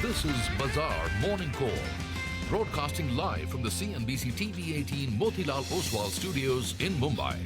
This is Bazaar Morning Call, broadcasting live from the CNBC TV18 Motilal Oswal studios in Mumbai.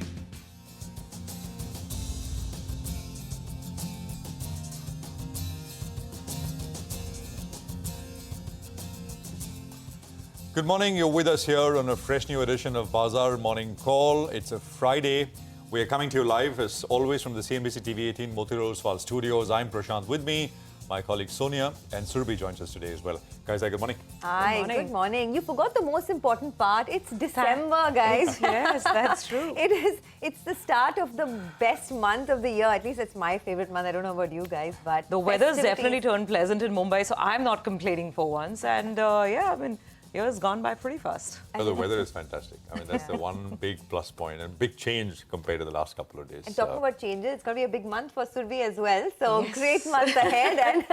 Good morning. You're with us here on a fresh new edition of Bazaar Morning Call. It's a Friday. We are coming to you live, as always, from the CNBC TV18 Motilal Oswal studios. I'm Prashant. With me, my colleague Sonia, and Surabhi joins us today as well. Guys, good morning. Hi, good morning. You forgot the most important part. It's December, guys. Yes, that's true. It's the start of the best month of the year. At least it's my favorite month. I don't know about you guys, but the weather's definitely turned pleasant in Mumbai, so I'm not complaining for once. And yeah, I mean, year's gone by pretty fast. No, the weather is fantastic. I mean, that's the one big plus point and big change compared to the last couple of days. And talking about changes, it's going to be a big month for Surabhi as well. So great month ahead, and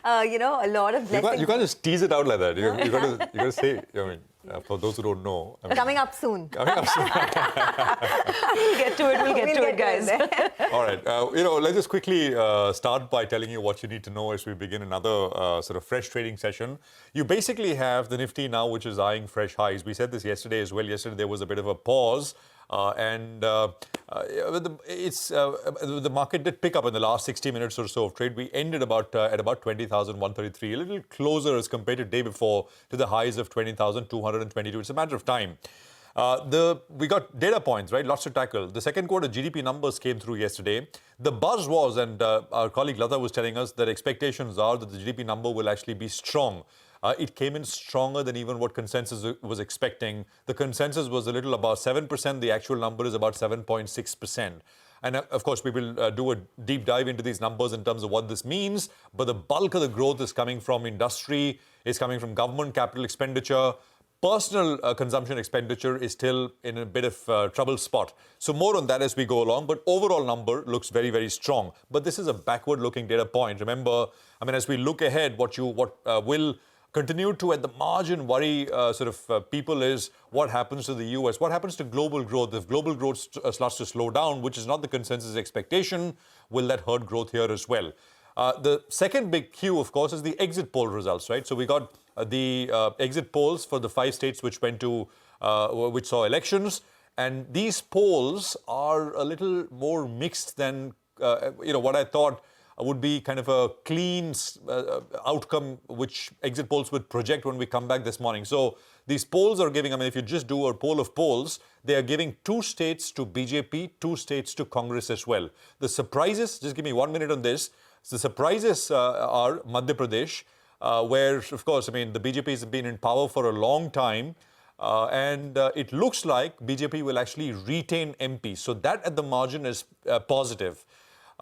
a lot of blessings. You can't just tease it out like that. You got to say. I mean, for those who don't know, coming up soon. Coming up soon. We'll get to it. We'll get to it, guys. All right. Let's just quickly start by telling you what you need to know as we begin another sort of fresh trading session. You basically have the Nifty now, which is eyeing fresh highs. We said this yesterday as well. Yesterday there was a bit of a pause. The market did pick up in the last 60 minutes or so of trade. We ended at about 20,133, a little closer as compared to the day before to the highs of 20,222. It's a matter of time. We got data points, right? Lots to tackle. The second quarter GDP numbers came through yesterday. The buzz was, and our colleague Lata was telling us that expectations are that the GDP number will actually be strong. It came in stronger than even what consensus was expecting. The consensus was a little above 7%. The actual number is about 7.6%. And of course, we will do a deep dive into these numbers in terms of what this means. But the bulk of the growth is coming from industry, is coming from government capital expenditure. Personal consumption expenditure is still in a bit of trouble spot. So more on that as we go along. But overall number looks very, very strong. But this is a backward-looking data point. Remember, I mean, as we look ahead, what will continue to, at the margin, worry people is what happens to the US, what happens to global growth. If global growth starts to slow down, which is not the consensus expectation, will that hurt growth here as well? The second big cue, of course, is the exit poll results, right? So we got the exit polls for the 5 states which which saw elections, and these polls are a little more mixed than what I thought would be kind of a clean outcome which exit polls would project when we come back this morning. So these polls are giving, I mean, if you just do a poll of polls, they are giving 2 states to BJP, 2 states to Congress as well. The surprises, just give me 1 minute on this. The surprises are Madhya Pradesh, where, of course, I mean, the BJP has been in power for a long time. And it looks like BJP will actually retain MP. So that at the margin is positive.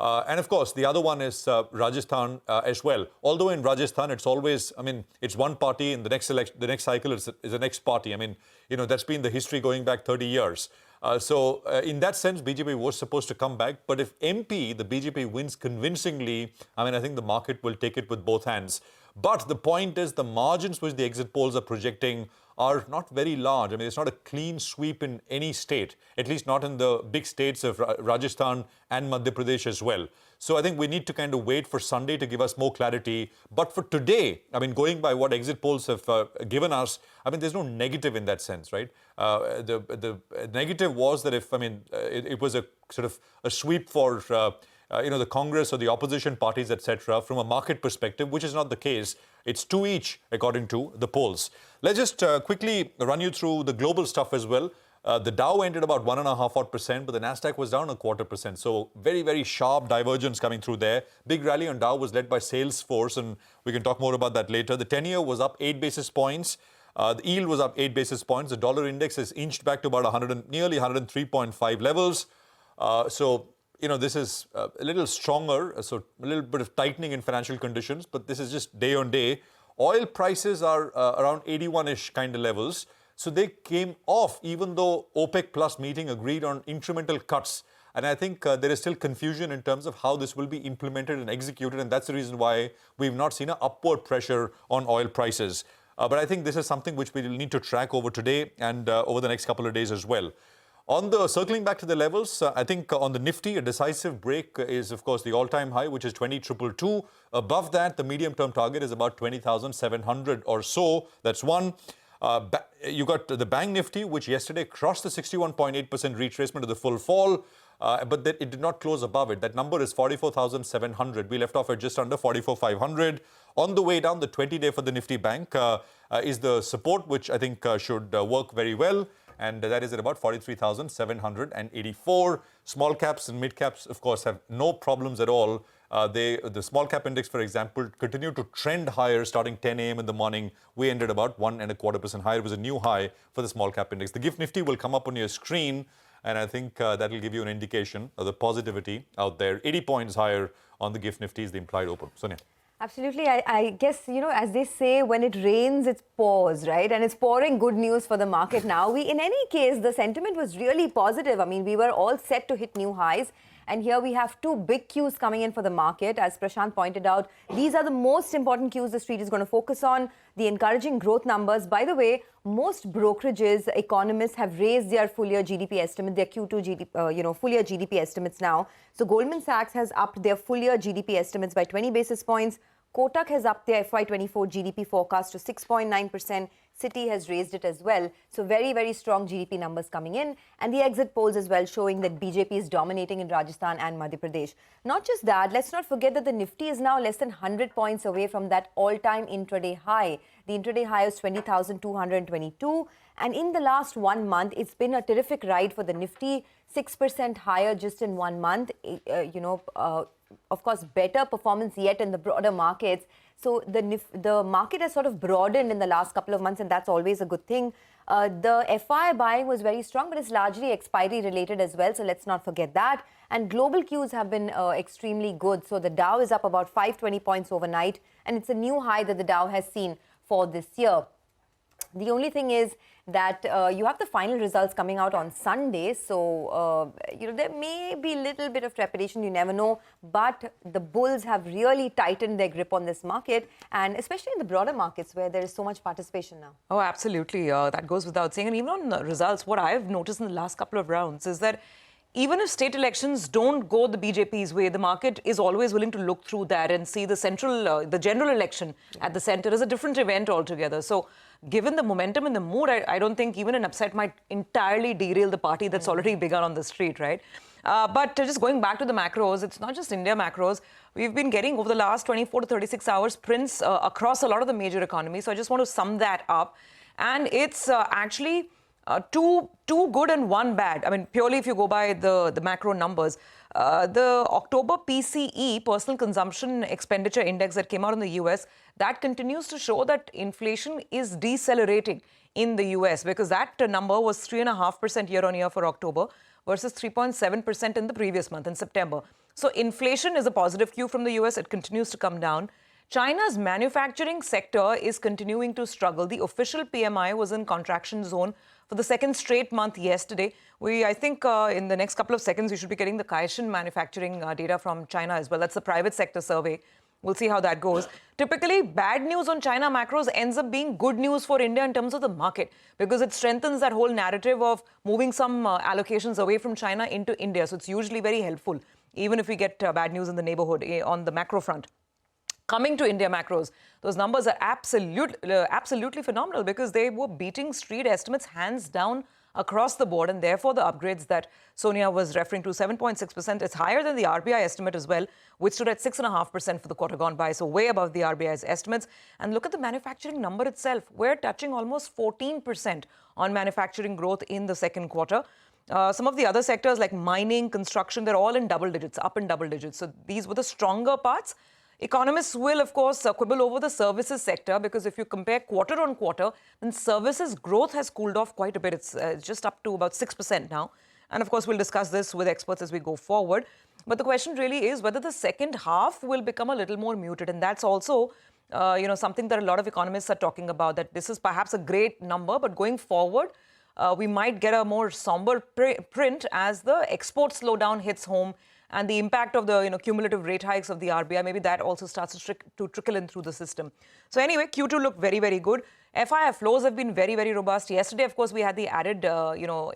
And of course, the other one is Rajasthan as well. Although in Rajasthan, it's always, I mean, it's one party. In the next election, the next cycle is the next party. I mean, that's been the history going back 30 years. So in that sense, BJP was supposed to come back. But if MP, the BJP wins convincingly, I mean, I think the market will take it with both hands. But the point is the margins which the exit polls are projecting are not very large. I mean, it's not a clean sweep in any state, at least not in the big states of Rajasthan and Madhya Pradesh as well. So I think we need to kind of wait for Sunday to give us more clarity. But for today, I mean, going by what exit polls have given us, I mean, there's no negative in that sense, right? The negative was that it was a sort of a sweep for the Congress or the opposition parties, etc., from a market perspective, which is not the case. It's 2 each, according to the polls. Let's just quickly run you through the global stuff as well. The Dow ended about 1.5%, but the Nasdaq was down 0.25%. So very, very sharp divergence coming through there. Big rally on Dow was led by Salesforce, and we can talk more about that later. The 10-year was up 8 basis points. The yield was up 8 basis points. The dollar index has inched back to about nearly 103.5 levels. This is a little stronger, so a little bit of tightening in financial conditions, but this is just day on day. Oil prices are around 81-ish kind of levels. So they came off even though OPEC Plus meeting agreed on incremental cuts. And I think there is still confusion in terms of how this will be implemented and executed. And that's the reason why we've not seen an upward pressure on oil prices. But I think this is something which we will need to track over today and over the next couple of days as well. Circling back to the levels, I think on the Nifty, a decisive break is, of course, the all-time high, which is 20,222. Above that, the medium-term target is about 20,700 or so. That's one. You got the Bank Nifty, which yesterday crossed the 61.8% retracement of the full fall, but it did not close above it. That number is 44,700. We left off at just under 44,500. On the way down, the 20-day for the Nifty Bank is the support, which I think should work very well. And that is at about 43,784. Small caps and mid caps, of course, have no problems at all. The small cap index, for example, continued to trend higher starting 10 a.m. in the morning. We ended about 1.25% higher. It was a new high for the small cap index. The GIFT Nifty will come up on your screen, and I think that will give you an indication of the positivity out there. 80 points higher on the GIFT Nifty is the implied open. Sonia. Absolutely. I guess, as they say, when it rains, it pours, right? And it's pouring good news for the market now. In any case, the sentiment was really positive. I mean, we were all set to hit new highs. And here we have two big cues coming in for the market. As Prashant pointed out, these are the most important cues the street is going to focus on. The encouraging growth numbers. By the way, most brokerages, economists have raised their full-year GDP estimate, their Q2 GDP, full-year GDP estimates now. So Goldman Sachs has upped their full-year GDP estimates by 20 basis points. Kotak has upped their FY24 GDP forecast to 6.9%. Citi has raised it as well. So very, very strong GDP numbers coming in. And the exit polls as well showing that BJP is dominating in Rajasthan and Madhya Pradesh. Not just that, let's not forget that the Nifty is now less than 100 points away from that all-time intraday high. The intraday high is 20,222. And in the last 1 month, it's been a terrific ride for the Nifty. 6% higher just in 1 month. Of course, better performance yet in the broader markets. So the market has sort of broadened in the last couple of months, and that's always a good thing. The FI buying was very strong, but it's largely expiry related as well. So let's not forget that. And global cues have been extremely good. So the Dow is up about 520 points overnight, and it's a new high that the Dow has seen for this year. The only thing is that you have the final results coming out on Sunday. So, there may be a little bit of trepidation, you never know. But the bulls have really tightened their grip on this market, and especially in the broader markets where there is so much participation now. Oh, absolutely. That goes without saying. And even on the results, what I've noticed in the last couple of rounds is that even if state elections don't go the BJP's way, the market is always willing to look through that and see the the general election at the center as a different event altogether. So given the momentum and the mood, I don't think even an upset might entirely derail the party that's already begun on the street, right? But just going back to the macros, it's not just India macros. We've been getting over the last 24 to 36 hours prints across a lot of the major economies. So I just want to sum that up. And it's actually two good and one bad. I mean, purely if you go by the macro numbers. The October PCE, Personal Consumption Expenditure Index that came out in the US, that continues to show that inflation is decelerating in the US because that number was 3.5% year on year for October versus 3.7% in the previous month in September. So inflation is a positive cue from the US. It continues to come down. China's manufacturing sector is continuing to struggle. The official PMI was in contraction zone for the second straight month yesterday. I think in the next couple of seconds, we should be getting the Caixin manufacturing data from China as well. That's the private sector survey. We'll see how that goes. Typically, bad news on China macros ends up being good news for India in terms of the market because it strengthens that whole narrative of moving some allocations away from China into India. So it's usually very helpful, even if we get bad news in the neighborhood on the macro front. Coming to India macros, those numbers are absolutely phenomenal because they were beating street estimates hands down across the board, and therefore the upgrades that Sonia was referring to, 7.6%, is higher than the RBI estimate as well, which stood at 6.5% for the quarter gone by, so way above the RBI's estimates. And look at the manufacturing number itself. We're touching almost 14% on manufacturing growth in the second quarter. Some of the other sectors like mining, construction, they're all in double digits, up in double digits. So these were the stronger parts. Economists will, of course, quibble over the services sector because if you compare quarter on quarter, then services growth has cooled off quite a bit. It's just up to about 6% now. And of course, we'll discuss this with experts as we go forward. But the question really is whether the second half will become a little more muted. And that's also, something that a lot of economists are talking about, that this is perhaps a great number, but going forward, we might get a more somber print as the export slowdown hits home and the impact of the cumulative rate hikes of the RBI, maybe that also starts to trickle in through the system. So anyway, Q2 looked very, very good. FII flows have been very, very robust. Yesterday, of course, we had the added,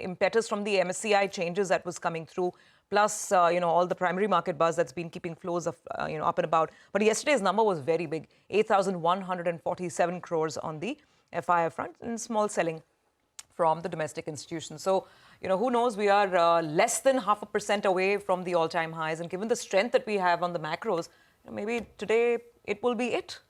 impetus from the MSCI changes that was coming through, plus, all the primary market buzz that's been keeping flows of, up and about. But yesterday's number was very big, 8,147 crores on the FII front, and small selling from the domestic institutions. So, who knows, we are less than 0.5% away from the all-time highs. And given the strength that we have on the macros, maybe today it will be it.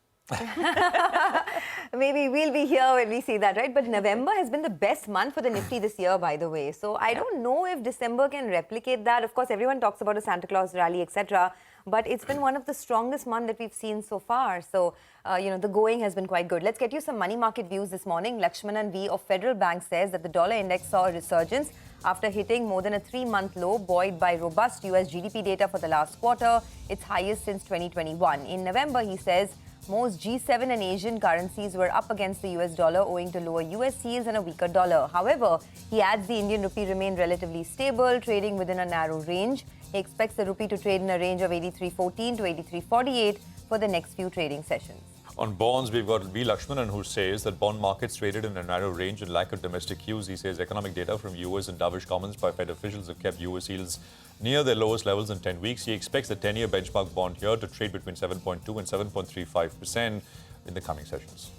Maybe we'll be here when we see that, right? But November has been the best month for the Nifty this year, by the way. So I don't know if December can replicate that. Of course, everyone talks about a Santa Claus rally, etc. But it's been one of the strongest months that we've seen so far. So, the going has been quite good. Let's get you some money market views this morning. Lakshmanan V of Federal Bank says that the dollar index saw a resurgence after hitting more than a 3-month low, buoyed by robust US GDP data for the last quarter, its highest since 2021. In November, he says, most G7 and Asian currencies were up against the US dollar owing to lower US yields and a weaker dollar. However, he adds the Indian rupee remained relatively stable, trading within a narrow range. He expects the rupee to trade in a range of 83.14 to 83.48 for the next few trading sessions. On bonds, we've got V. Lakshmanan, who says that bond markets traded in a narrow range in lack of domestic cues. He says economic data from US and dovish comments by Fed officials have kept US yields near their lowest levels in 10 weeks. He expects the 10-year benchmark bond here to trade between 7.2 and 7.35% in the coming sessions.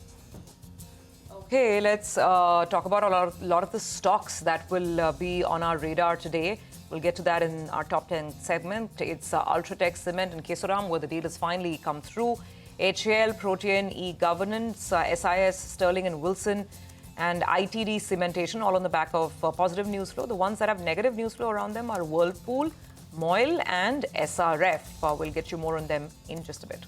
Okay, let's talk about a lot of the stocks that will be on our radar today. We'll get to that in our top 10 segment. It's Ultratech Cement and Kesoram, where the deal has finally come through. HAL, Protean, E-Governance, SIS, Sterling and Wilson, and ITD Cementation, all on the back of positive news flow. The ones that have negative news flow around them are Whirlpool, Moil and SRF. We'll get you more on them in just a bit.